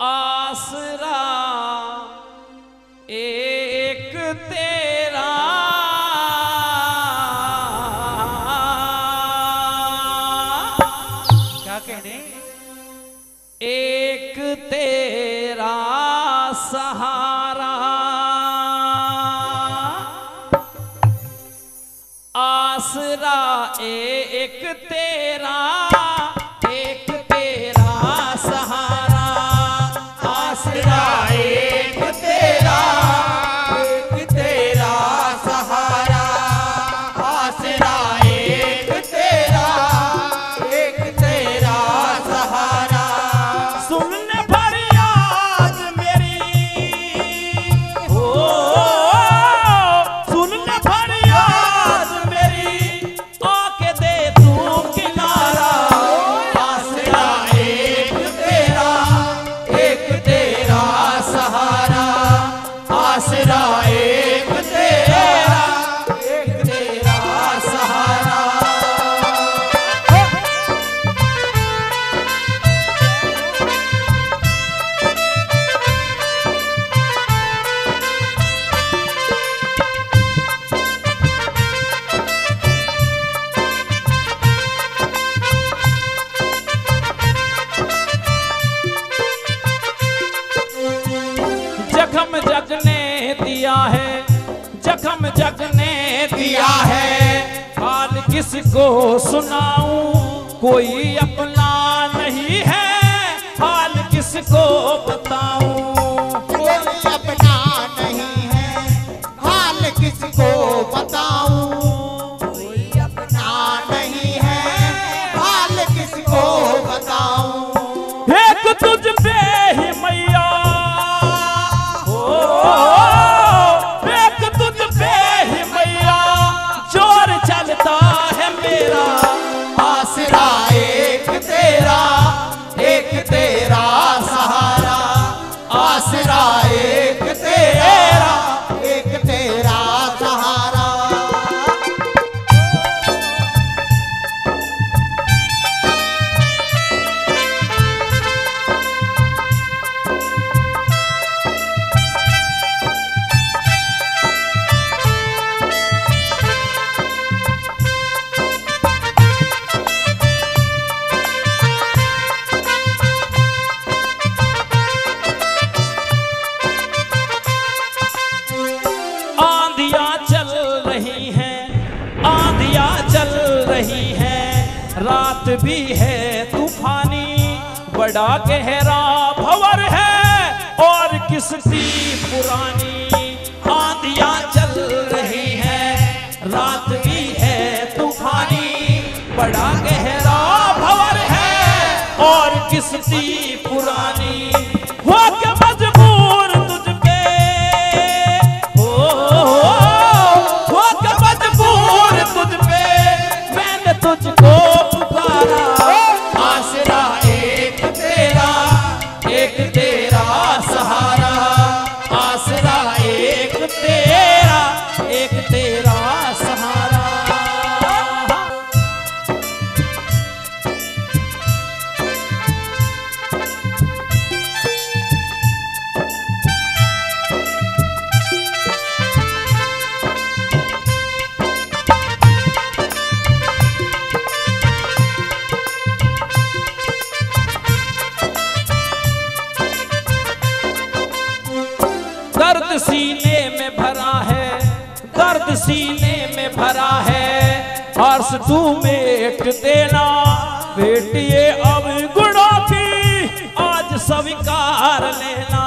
आसरा एक तेरा क्या कहने? एक तेरा सहारा आसरा एक तेरा सहारा आसरा एक तेरा सहारा आसरा एक तेरा सहारा सुन ले फरियाद मेरी हो सुन ले फरियाद मेरी आके दे तू किनारा आसरा एक तेरा सहारा आसरा एक तेरा सहारा जख्म जग ने दिया है जख्म जग ने दिया है हाल किसको सुनाऊं कोई अपना नहीं है हाल किसको बताऊं कोई अपना नहीं है हाल किसको बताऊं कोई अपना नहीं है हाल किसको बताऊं एक तुझ पे ही मैया एक तुझ पे ही मैया जोर चलता है मेरा आसरा एक तेरा सहारा आसरा एक तेरा सहारा आंधियां चल रही हैं रात भी है तूफानी बड़ा गहरा भंवर है और किसकी पुरानी आंधियां चल रही हैं रात भी है तूफानी बड़ा गहरा भंवर है और किसकी पुरानी हो के मजबूर तुझ पे हो के मजबूर तुझ पे मैंने तुझको पुकारा आसरा एक तेरा सहारा आसरा एक तेरा सहारा दर्द सीने में भरा है दर्द सीने में भरा है अर्श तू मेट देना बेटिए अब गुणों की आज स्वीकार लेना